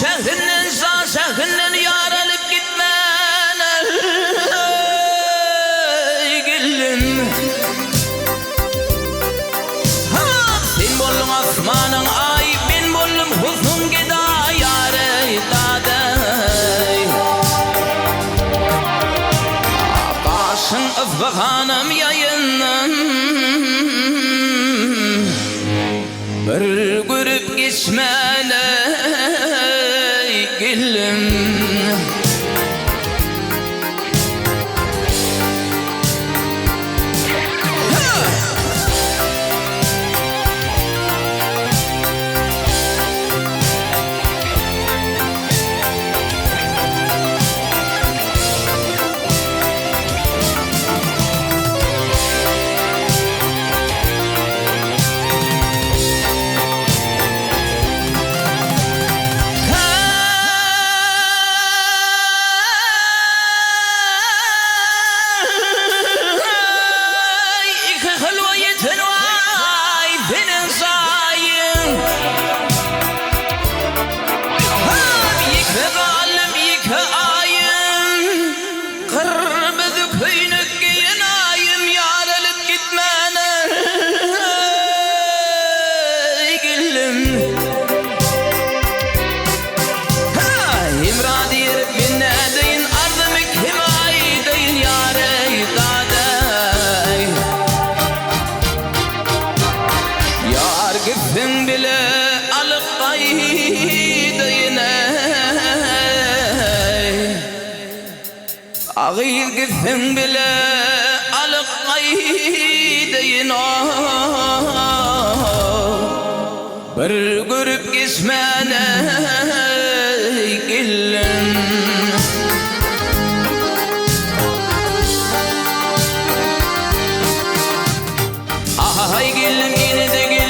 şehrinden sağ şehrinden yarılıp gitmene gülüm. Sen bollum asmanın ay, ben bollum husnun gida yare daday. Başın ıfıhanım yayınım, bir görüp geçmene gülüm. Gitsin bile alıp kaydayına, ağır gitsin bile alıp kaydayına, bir görüp geçmene gülüm. Ay gülüm yine de gülüm.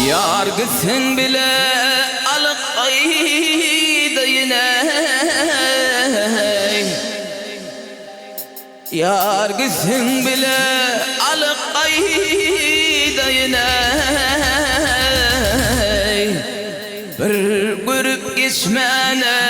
Yar gitsin bile alıp kaydayına, yar gitsin bile alıp kaydayına, bir görüp geçmene